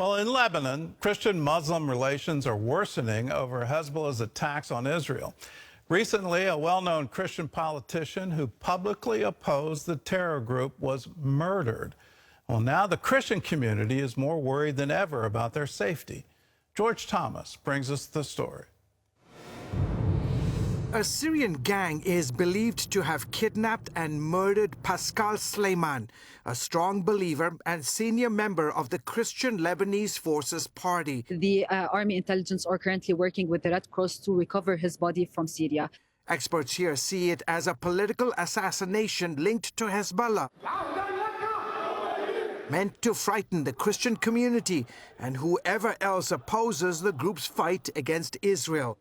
Well, in Lebanon, Christian-Muslim relations are worsening over Hezbollah's attacks on Israel. Recently, a well-known Christian politician who publicly opposed the terror group was murdered. Well, now the Christian community is more worried than ever about their safety. George Thomas brings us the story. A Syrian gang is believed to have kidnapped and murdered Pascal Sleiman, a strong believer and senior member of the Christian Lebanese Forces Party. The army intelligence are currently working with the Red Cross to recover his body from Syria. Experts here see it as a political assassination linked to Hezbollah, meant to frighten the Christian community and whoever else opposes the group's fight against Israel.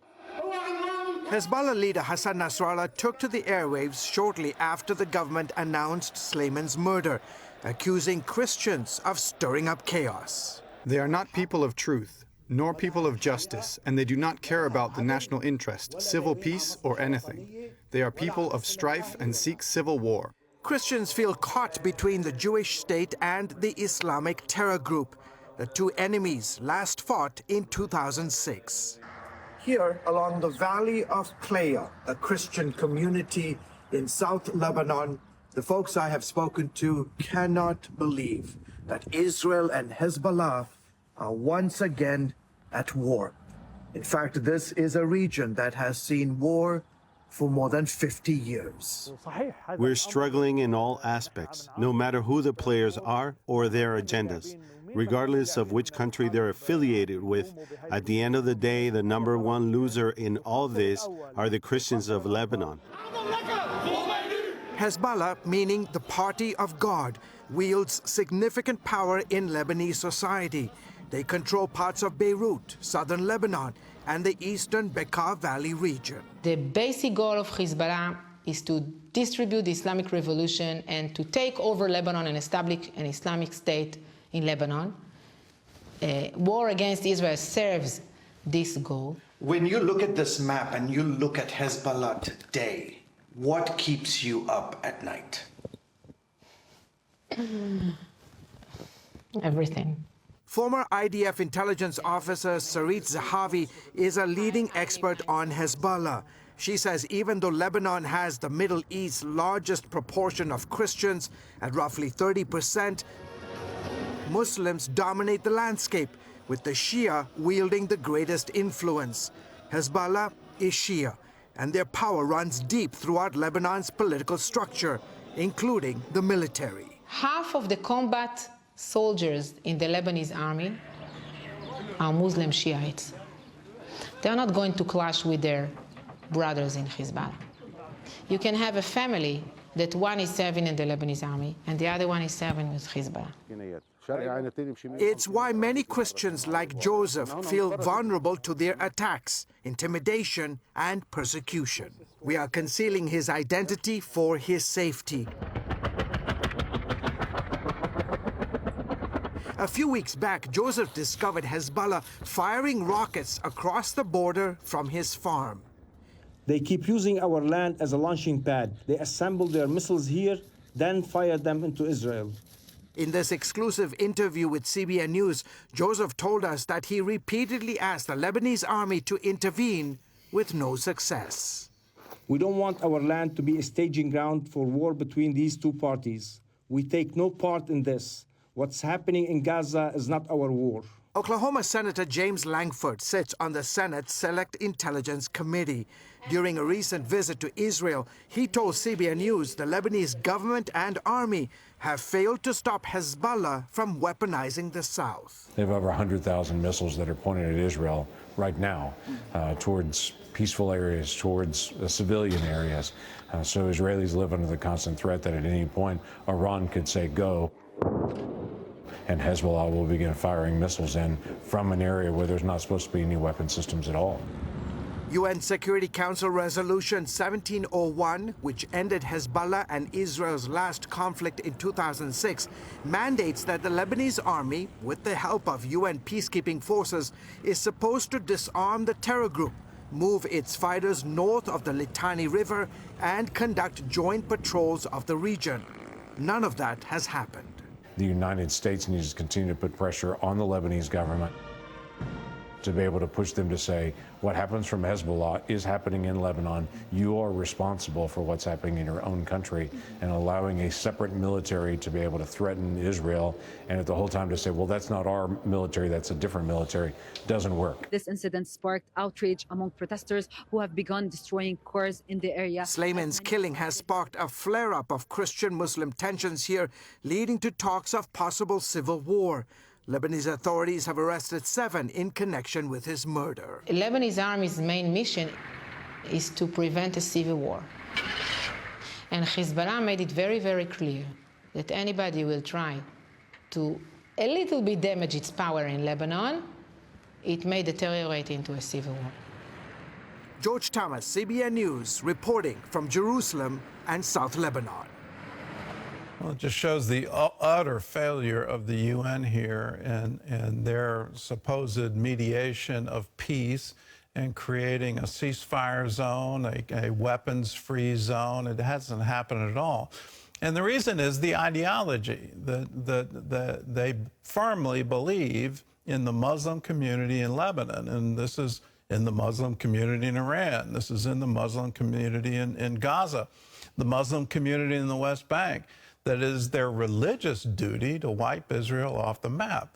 Hezbollah leader Hassan Nasrallah took to the airwaves shortly after the government announced Sleiman's murder, accusing Christians of stirring up chaos. They are not people of truth, nor people of justice, and they do not care about the national interest, civil peace, or anything. They are people of strife and seek civil war. Christians feel caught between the Jewish state and the Islamic terror group. The two enemies last fought in 2006. Here, along the valley of Playa, a Christian community in South Lebanon, the folks I have spoken to cannot believe that Israel and Hezbollah are once again at war. In fact, this is a region that has seen war for more than 50 years. We're struggling in all aspects, no matter who the players are or their agendas. Regardless of which country they're affiliated with, at the end of the day, the number one loser in all this are the Christians of Lebanon. Hezbollah, meaning the Party of God, wields significant power in Lebanese society. They control parts of Beirut, southern Lebanon, and the eastern Bekaa Valley region. The basic goal of Hezbollah is to distribute the Islamic revolution and to take over Lebanon and establish an Islamic state in Lebanon. War against Israel serves this goal. When you look at this map and you look at Hezbollah today, what keeps you up at night? Everything. Former IDF intelligence officer Sarit Zahavi is a leading expert on Hezbollah. She says even though Lebanon has the Middle East's largest proportion of Christians at roughly 30%, Muslims dominate the landscape, with the Shia wielding the greatest influence. Hezbollah is Shia, and their power runs deep throughout Lebanon's political structure, including the military. Half of the combat soldiers in the Lebanese army are Muslim Shiites. They're not going to clash with their brothers in Hezbollah. You can have a family that one is serving in the Lebanese army and the other one is serving with Hezbollah. It's why many Christians like Joseph feel vulnerable to their attacks, intimidation, and persecution. We are concealing his identity for his safety. A few weeks back, Joseph discovered Hezbollah firing rockets across the border from his farm. They keep using our land as a launching pad. They assemble their missiles here, then fire them into Israel. In this exclusive interview with CBN News, Joseph told us that he repeatedly asked the Lebanese army to intervene with no success. We don't want our land to be a staging ground for war between these two parties. We take no part in this. What's happening in Gaza is not our war. Oklahoma Senator James Lankford sits on the Senate's Select Intelligence Committee. During a recent visit to Israel, he told CBN News the Lebanese government and army have failed to stop Hezbollah from weaponizing the South. They have over 100,000 missiles that are pointed at Israel right now towards peaceful areas, towards civilian areas. So Israelis live under the constant threat that at any point Iran could say go, and Hezbollah will begin firing missiles in from an area where there's not supposed to be any weapon systems at all. UN Security Council Resolution 1701, which ended Hezbollah and Israel's last conflict in 2006, mandates that the Lebanese army, with the help of UN peacekeeping forces, is supposed to disarm the terror group, move its fighters north of the Litani River, and conduct joint patrols of the region. None of that has happened. the United States needs to continue to put pressure on the Lebanese government to be able to push them to say, what happens from Hezbollah is happening in Lebanon. You are responsible for what's happening in your own country, and allowing a separate military to be able to threaten Israel, and at the whole time to say, well, that's not our military, that's a different military, doesn't work. This incident sparked outrage among protesters who have begun destroying cars in the area. Sleiman's killing has sparked a flare-up of Christian-Muslim tensions here, leading to talks of possible civil war. Lebanese authorities have arrested 7 in connection with his murder. The Lebanese army's main mission is to prevent a civil war. And Hezbollah made it very, very clear that anybody will try to a little bit damage its power in Lebanon, it may deteriorate into a civil war. George Thomas, CBN News, reporting from Jerusalem and South Lebanon. Well, it just shows the utter failure of the UN here and their supposed mediation of peace and creating a ceasefire zone, a weapons-free zone. It hasn't happened at all. And the reason is the ideology that they firmly believe in the Muslim community in Lebanon. And this is in the Muslim community in Iran. This is in the Muslim community in Gaza, the Muslim community in the West Bank. That is their religious duty to wipe Israel off the map.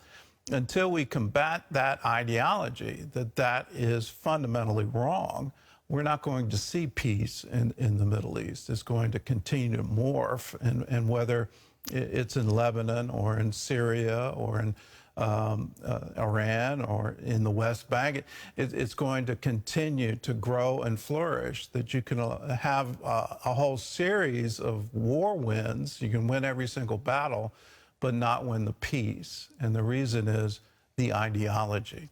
Until we combat that ideology, that is fundamentally wrong, we're not going to see peace in the Middle East. It's going to continue to morph, and whether it's in Lebanon or in Syria or in Iran or in the West Bank, it's going to continue to grow and flourish, that you can have a whole series of war wins. You can win every single battle, but not win the peace. And the reason is the ideology.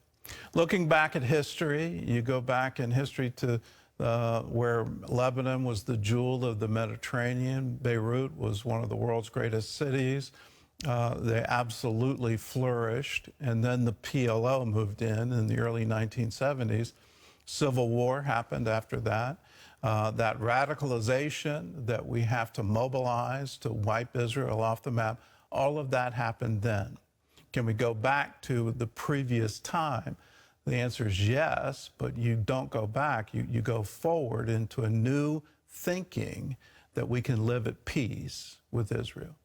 Looking back at history, you go back in history to where Lebanon was the jewel of the Mediterranean. Beirut was one of the world's greatest cities. They absolutely flourished. And then the PLO moved in the early 1970s. Civil war happened after that. That radicalization that we have to mobilize to wipe Israel off the map, all of that happened then. Can we go back to the previous time? The answer is yes, but you don't go back. You go forward into a new thinking that we can live at peace with Israel.